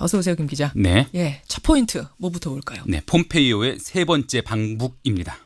어서 오세요, 김 기자. 네. 예, 첫 포인트 뭐부터 볼까요? 네, 폼페이오의 세 번째 방북입니다.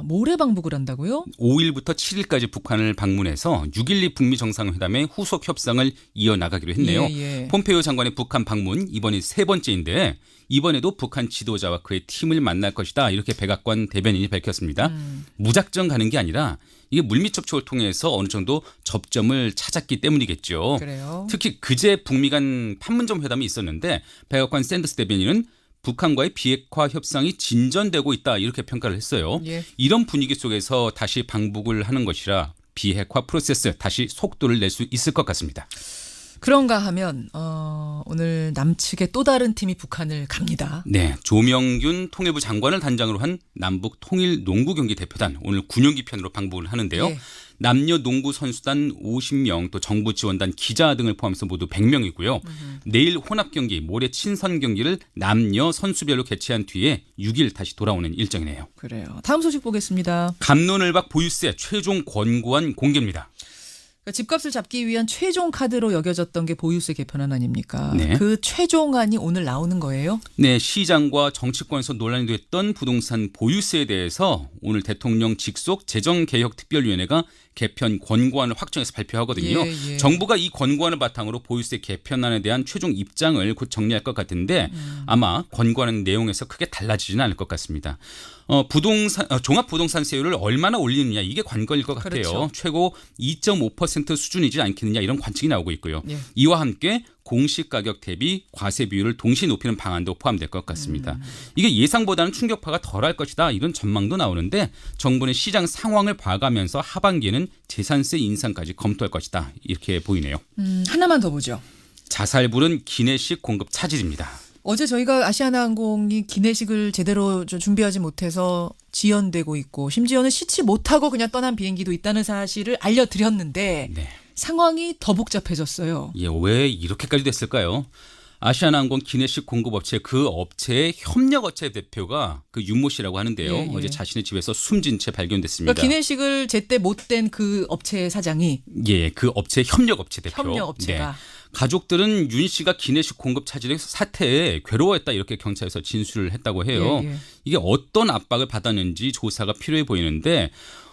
모레 방북을 한다고요? 5일부터 7일까지 북한을 방문해서 6.12 북미 정상회담의 후속 협상을 이어나가기로 했네요. 예. 폼페이오 장관의 북한 방문 이번이 세 번째인데 이번에도 북한 지도자와 그의 팀을 만날 것이다. 이렇게 백악관 대변인이 밝혔습니다. 무작정 가는 게 아니라 이게 물밑 접촉을 통해서 어느 정도 접점을 찾았기 때문이겠죠. 그래요. 특히 그제 북미 간 판문점 회담이 있었는데 백악관 샌더스 대변인은 북한과의 비핵화 협상이 진전되고 있다 이렇게 평가를 했어요. 예. 이런 분위기 속에서 다시 방북을 하는 것이라 비핵화 프로세스 다시 속도를 낼 수 있을 것 같습니다. 그런가 하면 오늘 남측의 또 다른 팀이 북한을 갑니다. 네, 조명균 통일부 장관을 단장으로 한 남북 통일 농구 경기 대표단 오늘 군용기 편으로 방북을 하는데요. 예. 남녀 농구 선수단 50명 또 정부 지원단 기자 등을 포함해서 모두 100명이고요. 내일 혼합 경기, 모레 친선 경기를 남녀 선수별로 개최한 뒤에 6일 다시 돌아오는 일정이네요. 그래요. 다음 소식 보겠습니다. 갑론을박 보유세 최종 권고안 공개입니다. 그러니까 집값을 잡기 위한 최종 카드로 여겨졌던 게 보유세 개편안 아닙니까? 네. 그 최종안이 오늘 나오는 거예요? 네, 시장과 정치권에서 논란이 됐던 부동산 보유세에 대해서 오늘 대통령 직속 재정개혁특별위원회가 개편 권고안을 확정해서 발표하거든요. 예. 정부가 이 권고안을 바탕으로 보유세 개편안에 대한 최종 입장을 곧 정리할 것 같은데 아마 권고안 내용에서 크게 달라지지는 않을 것 같습니다. 종합부동산세율을 얼마나 올리느냐 이게 관건일 것 같아요. 그렇죠. 최고 2.5% 수준이지 않겠느냐 이런 관측이 나오고 있고요. 예. 이와 함께 공시가격 대비 과세 비율을 동시에 높이는 방안도 포함될 것 같습니다. 이게 예상보다는 충격파가 덜할 것이다 이런 전망도 나오는데 정부는 시장 상황을 봐가면서 하반기에는 재산세 인상까지 검토할 것이다 이렇게 보이네요. 하나만 더 보죠. 자살불은 기내식 공급 차질입니다. 어제 저희가 아시아나항공이 기내식을 제대로 준비하지 못해서 지연되고 있고 심지어는 싣지 못하고 그냥 떠난 비행기도 있다는 사실을 알려드렸는데 네. 상황이 더 복잡해졌어요. 예, 왜 이렇게까지 됐을까요? 아시아나항공 기내식 공급업체 그 업체의 협력업체 대표가 그 윤모 씨라고 하는데요. 예. 어제 자신의 집에서 숨진 채 발견됐습니다. 그러니까 기내식을 제때 못 된 그 업체 사장이 예, 그 업체 협력업체 대표. 협력업체가. 네. 가족들은 윤 씨가 기내식 공급 차질의 사태에 괴로워했다 이렇게 경찰에서 진술을 했다고 해요. 예. 이게 어떤 압박을 받았는지 조사가 필요해 보이는데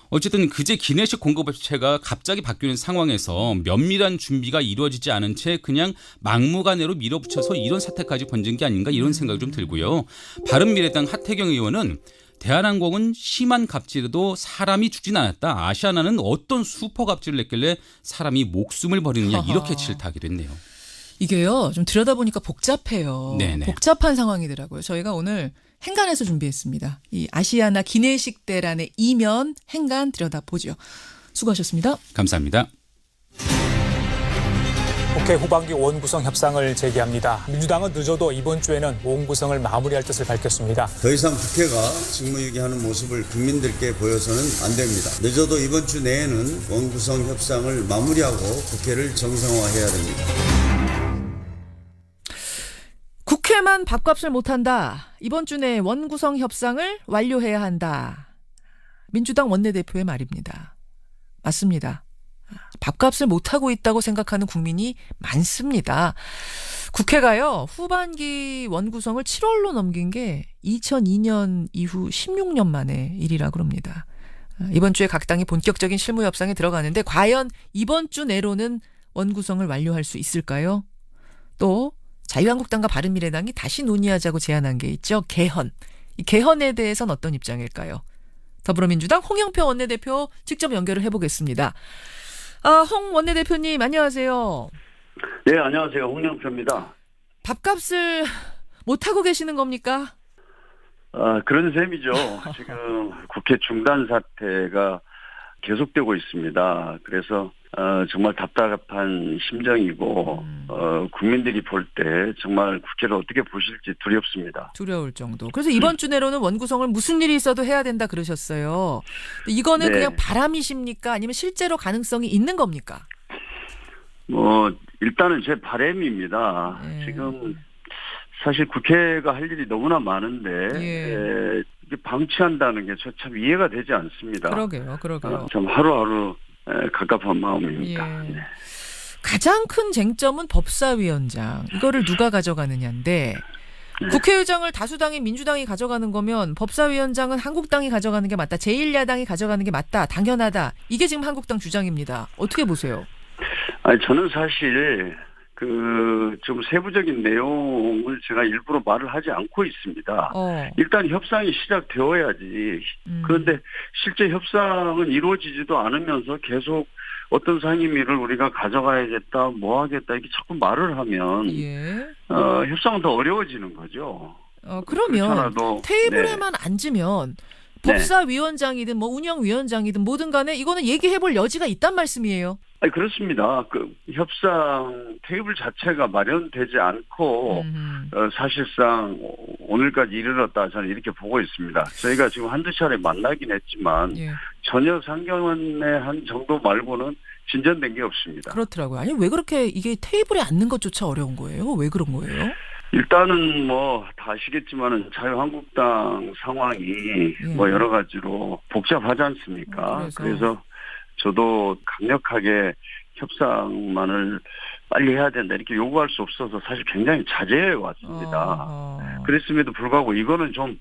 어쨌든 그제 기내식 공급업체가 갑자기 바뀌는 상황에서 면밀한 준비가 이루어지지 않은 채 그냥 막무가내로 밀어붙여서 이런 사태까지 번진 게 아닌가 이런 생각이 좀 들고요. 바른미래당 하태경 의원은 대한항공은 심한 갑질에도 사람이 죽진 않았다. 아시아나는 어떤 슈퍼 갑질을 냈길래 사람이 목숨을 버리느냐 이렇게 질타하기도 했네요. 이게요. 좀 들여다보니까 복잡해요. 네네. 복잡한 상황이더라고요. 저희가 오늘 행간에서 준비했습니다. 이 아시아나 기내식대란의 이면 행간 들여다보죠. 수고하셨습니다. 감사합니다. 국회 후반기 원구성 협상을 재개합니다. 민주당은 늦어도 이번 주에는 원구성을 마무리할 뜻을 밝혔습니다. 더 이상 국회가 직무유기하는 모습을 국민들께 보여서는 안 됩니다. 늦어도 이번 주 내에는 원구성 협상을 마무리하고 국회를 정상화해야 됩니다. 국회만 밥값을 못한다. 이번 주 내에 원구성 협상을 완료해야 한다. 민주당 원내대표의 말입니다. 맞습니다. 밥값을 못하고 있다고 생각하는 국민이 많습니다. 국회가요. 후반기 원구성을 7월로 넘긴 게 2002년 이후 16년 만의 일이라고 합니다. 이번 주에 각 당이 본격적인 실무 협상에 들어가는데 과연 이번 주 내로는 원구성을 완료할 수 있을까요? 또 자유한국당과 바른미래당이 다시 논의하자고 제안한 게 있죠. 개헌. 이 개헌에 대해서는 어떤 입장일까요? 더불어민주당 홍영표 원내대표 직접 연결을 해보겠습니다. 홍 원내대표님 안녕하세요. 네, 안녕하세요. 홍영표입니다. 밥값을 못하고 계시는 겁니까? 그런 셈이죠. 지금 국회 중단 사태가 계속되고 있습니다. 그래서 정말 답답한 심정이고 국민들이 볼 때 정말 국회를 어떻게 보실지 두렵습니다. 두려울 정도. 그래서 이번 주 내로는 원구성을 무슨 일이 있어도 해야 된다 그러셨어요. 이거는 네. 그냥 바람이십니까? 아니면 실제로 가능성이 있는 겁니까? 일단은 제 바람입니다. 예. 지금 사실 국회가 할 일이 너무나 많은데 예. 이게 방치한다는 게 저 참 이해가 되지 않습니다. 그러게요. 참 하루하루 갑갑한 마음입니다. 예. 네. 가장 큰 쟁점은 법사위원장 이거를 누가 가져가느냐인데 국회의장을 다수당인 민주당이 가져가는 거면 법사위원장은 한국당이 가져가는 게 맞다. 제1야당이 가져가는 게 맞다. 당연하다. 이게 지금 한국당 주장입니다. 어떻게 보세요? 아니, 저는 사실 좀 세부적인 내용을 제가 일부러 말을 하지 않고 있습니다. 일단 협상이 시작되어야지. 그런데 실제 협상은 이루어지지도 않으면서 계속 어떤 상임위를 우리가 가져가야겠다, 뭐 하겠다 이렇게 자꾸 말을 하면 협상은 더 어려워지는 거죠. 그러면 그렇잖아도, 테이블에만 앉으면 법사위원장이든 뭐 운영위원장이든 뭐든 간에 이거는 얘기해볼 여지가 있단 말씀이에요. 아니, 그렇습니다. 그 협상 테이블 자체가 마련되지 않고 사실상 오늘까지 이르렀다 저는 이렇게 보고 있습니다. 저희가 지금 한두 차례 만나긴 했지만 전혀 상견례 한 정도 말고는 진전된 게 없습니다. 그렇더라고요. 아니 왜 그렇게 이게 테이블에 앉는 것조차 어려운 거예요? 왜 그런 거예요? 일단은 뭐 다 아시겠지만은 자유한국당 상황이 뭐 여러 가지로 복잡하지 않습니까? 그래서 저도 강력하게 협상만을 빨리 해야 된다 이렇게 요구할 수 없어서 사실 굉장히 자제해 왔습니다. 그랬음에도 불구하고 이거는 좀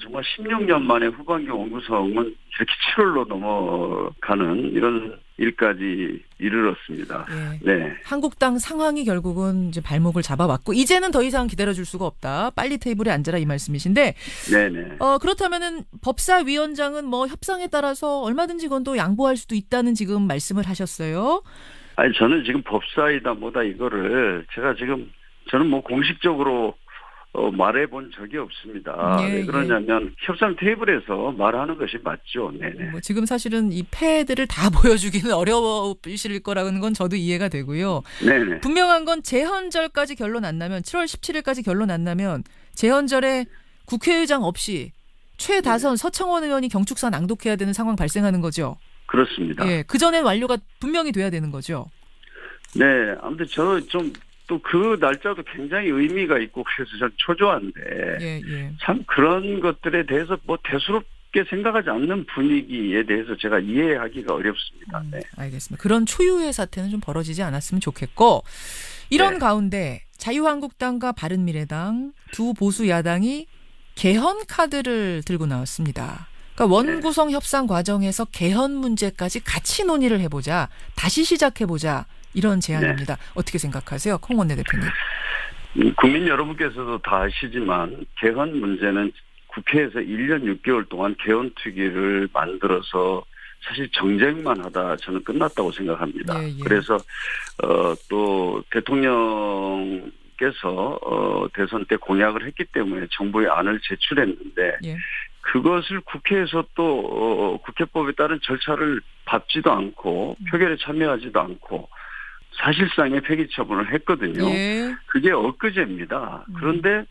정말 16년 만에 후반기 원구성은 이렇게 7월로 넘어가는 이런 일까지 이르렀습니다. 네. 한국당 상황이 결국은 이제 발목을 잡아왔고 이제는 더 이상 기다려줄 수가 없다. 빨리 테이블에 앉아라 이 말씀이신데. 네네. 그렇다면은 법사위원장은 뭐 협상에 따라서 얼마든지 그건 또 양보할 수도 있다는 지금 말씀을 하셨어요. 아니 저는 지금 법사위다 뭐다 이거를 저는 뭐 공식적으로 말해본 적이 없습니다. 왜 그러냐면 협상 테이블에서 말하는 것이 맞죠. 네네. 뭐 지금 사실은 이 패들을 다 보여주기는 어려우실 거라는 건 저도 이해가 되고요. 네네. 분명한 건 재헌절까지 결론 안 나면 7월 17일까지 결론 안 나면 재헌절에 국회의장 없이 최다선 서청원 의원이 경축사 낭독해야 되는 상황 발생하는 거죠. 그렇습니다. 그 전엔 완료가 분명히 돼야 되는 거죠. 네. 아무튼 저 좀 또 그 날짜도 굉장히 의미가 있고 그래서 전 초조한데 참 그런 것들에 대해서 뭐 대수롭게 생각하지 않는 분위기에 대해서 제가 이해하기가 어렵습니다. 네. 알겠습니다. 그런 초유의 사태는 좀 벌어지지 않았으면 좋겠고 이런 가운데 자유한국당과 바른미래당 두 보수 야당이 개헌 카드를 들고 나왔습니다. 그러니까 원구성 협상 과정에서 개헌 문제까지 같이 논의를 해보자. 다시 시작해보자. 이런 제안입니다. 어떻게 생각하세요? 콩 원내대표님. 국민 여러분께서도 다 아시지만 개헌 문제는 국회에서 1년 6개월 동안 개헌 특위를 만들어서 사실 정쟁만 하다 저는 끝났다고 생각합니다. 그래서 또 대통령께서 대선 때 공약을 했기 때문에 정부에 안을 제출했는데 그것을 국회에서 또 국회법에 따른 절차를 밟지도 않고 표결에 참여하지도 않고 사실상의 폐기 처분을 했거든요. 그게 엊그제입니다. 그런데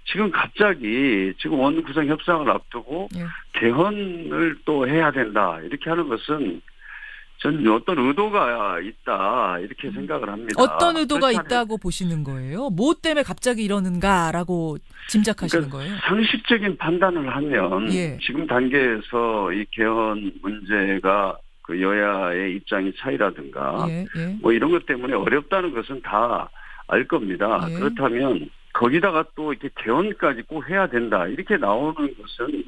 지금 갑자기 지금 원구성 협상을 앞두고 개헌을 또 해야 된다 이렇게 하는 것은 저는 어떤 의도가 있다 이렇게 생각을 합니다. 어떤 의도가 있다고 보시는 거예요? 뭐 때문에 갑자기 이러는가라고 짐작하시는 거예요? 상식적인 판단을 하면 지금 단계에서 이 개헌 문제가 그 여야의 입장의 차이라든가 뭐 이런 것 때문에 어렵다는 것은 다 알 겁니다. 그렇다면 거기다가 또 이렇게 개헌까지 꼭 해야 된다 이렇게 나오는 것은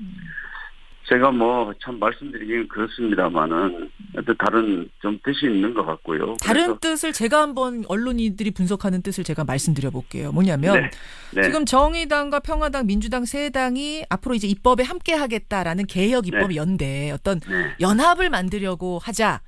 제가 뭐 참 말씀드리기는 그렇습니다만은 다른 좀 뜻이 있는 것 같고요. 다른 뜻을 제가 한번 언론인들이 분석하는 뜻을 제가 말씀드려 볼게요. 뭐냐면 지금 정의당과 평화당, 민주당 세 당이 앞으로 이제 입법에 함께 하겠다라는 개혁 입법 연대 어떤 연합을 만들려고 하자.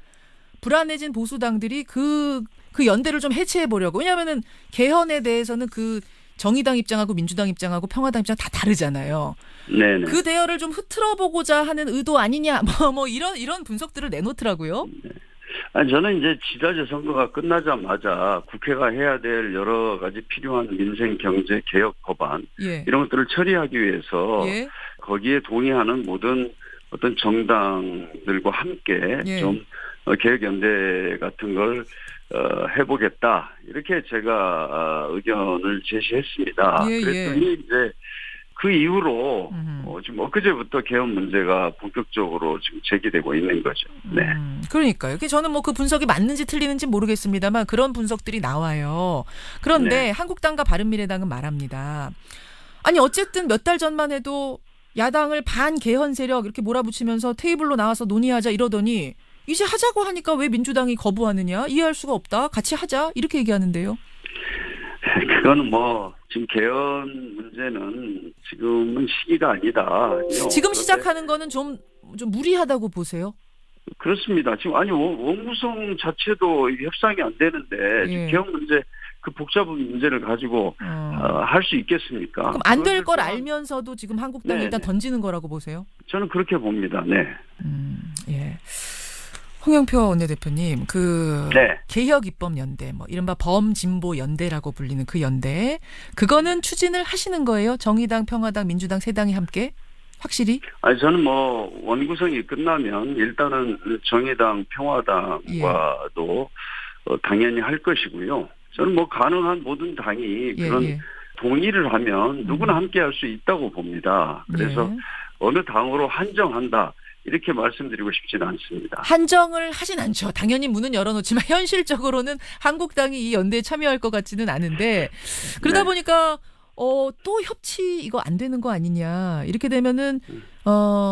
불안해진 보수당들이 그 연대를 좀 해체해 보려고. 왜냐하면은 개헌에 대해서는 그 정의당 입장하고 민주당 입장하고 평화당 입장 다 다르잖아요. 그 대열을 좀 흐트러 보고자 하는 의도 아니냐, 뭐 이런 분석들을 내놓더라고요. 아니 저는 이제 지자체 선거가 끝나자마자 국회가 해야 될 여러 가지 필요한 민생 경제 개혁 법안 이런 것들을 처리하기 위해서 거기에 동의하는 모든 어떤 정당들과 함께 좀 개혁 연대 같은 걸 해보겠다 이렇게 제가 의견을 제시했습니다. 그랬더니 이제 그 이후로 음흠. 지금 엊그제부터 개헌 문제가 본격적으로 지금 제기되고 있는 거죠. 네. 그러니까요. 저는 뭐 그 분석이 맞는지 틀리는지 모르겠습니다만 그런 분석들이 나와요. 그런데 네. 한국당과 바른미래당은 말합니다. 아니 어쨌든 몇 달 전만 해도 야당을 반개헌 세력 이렇게 몰아붙이면서 테이블로 나와서 논의하자 이러더니 이제 하자고 하니까 왜 민주당이 거부하느냐? 이해할 수가 없다. 같이 하자. 이렇게 얘기하는데요. 그거는 뭐 지금 개헌 문제는 지금은 시기가 아니다. 지금 시작하는 거는 좀 무리하다고 보세요? 그렇습니다. 지금 아니 원구성 자체도 이게 협상이 안 되는데 지금 예. 개헌 문제 그 복잡한 문제를 가지고 할 수 있겠습니까? 그럼 안 될 걸 그것을 알면서도 지금 한국당이 네, 일단 네. 던지는 거라고 보세요? 저는 그렇게 봅니다. 네. 예. 홍영표 원내대표님, 네. 개혁입법연대, 뭐 이른바 범진보연대라고 불리는 그 연대, 그거는 추진을 하시는 거예요? 정의당, 평화당, 민주당 세 당이 함께? 확실히? 아니 저는 뭐 원구성이 끝나면 일단은 정의당, 평화당과도 당연히 할 것이고요. 저는 뭐 가능한 모든 당이 그런 동의를 하면 누구나 함께 할 수 있다고 봅니다. 그래서 어느 당으로 한정한다. 이렇게 말씀드리고 싶지는 않습니다. 한정을 하진 않죠. 당연히 문은 열어놓지만 현실적으로는 한국당이 이 연대에 참여할 것 같지는 않은데 그러다 네. 보니까 또 협치 이거 안 되는 거 아니냐. 이렇게 되면은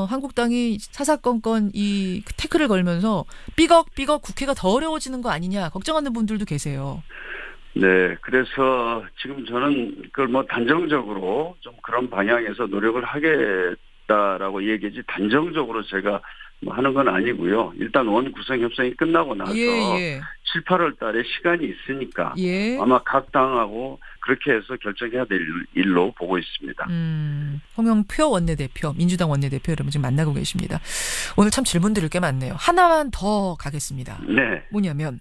한국당이 사사건건 이 태클을 걸면서 삐걱삐걱 국회가 더 어려워지는 거 아니냐 걱정하는 분들도 계세요. 네, 그래서 지금 저는 그걸 뭐 단정적으로 좀 그런 방향에서 노력을 하겠다라고 얘기지 단정적으로 제가 뭐 하는 건 아니고요. 일단 원 구성 협상이 끝나고 나서 7, 8월 달에 시간이 있으니까 아마 각 당하고 그렇게 해서 결정해야 될 일로 보고 있습니다. 홍영표 원내대표, 민주당 원내대표 여러분 지금 만나고 계십니다. 오늘 참 질문 드릴 게 많네요. 하나만 더 가겠습니다. 네. 뭐냐면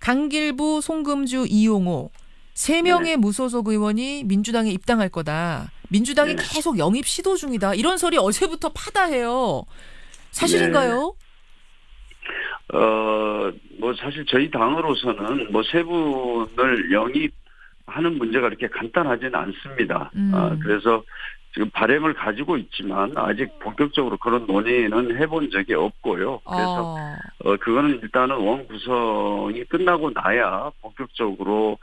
강길부, 송금주, 이용호 3명의 무소속 의원이 민주당에 입당할 거다. 민주당이 계속 영입 시도 중이다. 이런 소리 어제부터 파다해요. 사실인가요? 뭐 사실 저희 당으로서는 뭐 세 분을 영입하는 문제가 그렇게 간단하지는 않습니다. 그래서 지금 바람을 가지고 있지만 아직 본격적으로 그런 논의는 해본 적이 없고요. 그래서 그거는 일단은 원 구성이 끝나고 나야 본격적으로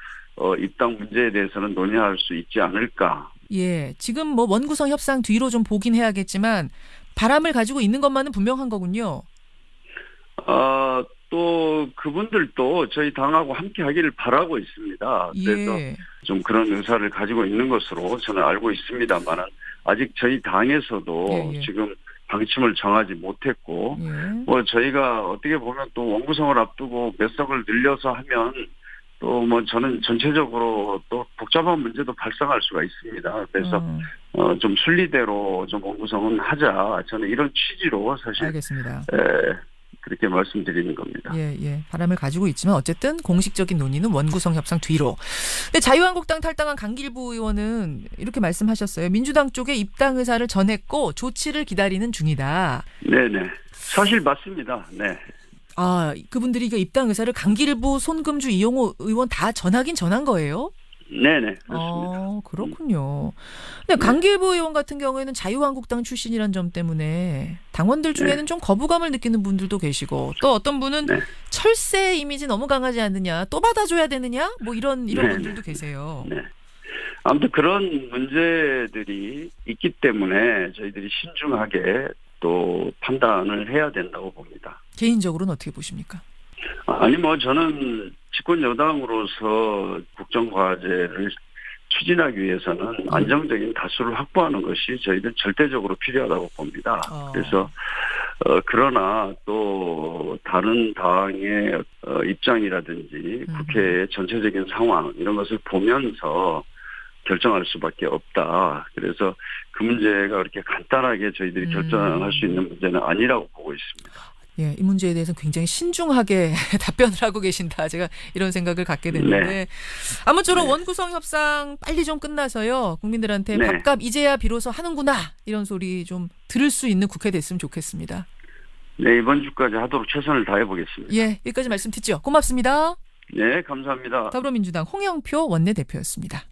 입당 문제에 대해서는 논의할 수 있지 않을까. 예, 지금 뭐 원구성 협상 뒤로 좀 보긴 해야겠지만 바람을 가지고 있는 것만은 분명한 거군요. 또 그분들도 저희 당하고 함께 하기를 바라고 있습니다. 그래서 좀 그런 의사를 가지고 있는 것으로 저는 알고 있습니다만은 아직 저희 당에서도 지금 방침을 정하지 못했고 뭐 저희가 어떻게 보면 또 원구성을 앞두고 몇 석을 늘려서 하면 또 뭐 저는 전체적으로 또 복잡한 문제도 발생할 수가 있습니다. 그래서 좀 순리대로 좀 원구성은 하자. 저는 이런 취지로 사실 알겠습니다. 그렇게 말씀드리는 겁니다. 예. 바람을 가지고 있지만 어쨌든 공식적인 논의는 원구성 협상 뒤로. 근데 자유한국당 탈당한 강길부 의원은 이렇게 말씀하셨어요. 민주당 쪽에 입당 의사를 전했고 조치를 기다리는 중이다. 네네. 사실 맞습니다. 네. 그분들이 그 입당 의사를 강길부, 손금주, 이용호 의원 다 전하긴 전한 거예요? 네네. 그렇습니다. 그렇군요. 근데 강길부 의원 같은 경우에는 자유한국당 출신이란 점 때문에 당원들 중에는 좀 거부감을 느끼는 분들도 계시고 또 어떤 분은 철새 이미지 너무 강하지 않느냐, 또 받아줘야 되느냐, 뭐 이런 분들도 계세요. 네. 아무튼 그런 문제들이 있기 때문에 저희들이 신중하게 또 판단을 해야 된다고 봅니다. 개인적으로는 어떻게 보십니까? 아니 뭐 저는 집권 여당으로서 국정과제를 추진하기 위해서는 안정적인 다수를 확보하는 것이 저희들 절대적으로 필요하다고 봅니다. 그래서 그러나 또 다른 당의 입장이라든지 국회의 전체적인 상황 이런 것을 보면서 결정할 수밖에 없다. 그래서 그 문제가 그렇게 간단하게 저희들이 결정할 수 있는 문제는 아니라고 보고 있습니다. 예, 이 문제에 대해서는 굉장히 신중하게 답변을 하고 계신다. 제가 이런 생각을 갖게 됐는데 아무쪼록 원구성 협상 빨리 좀 끝나서요. 국민들한테 밥값 이제야 비로소 하는구나. 이런 소리 좀 들을 수 있는 국회 됐으면 좋겠습니다. 네, 이번 주까지 하도록 최선을 다해보겠습니다. 예, 여기까지 말씀 듣죠. 고맙습니다. 네, 감사합니다. 더불어민주당 홍영표 원내대표였습니다.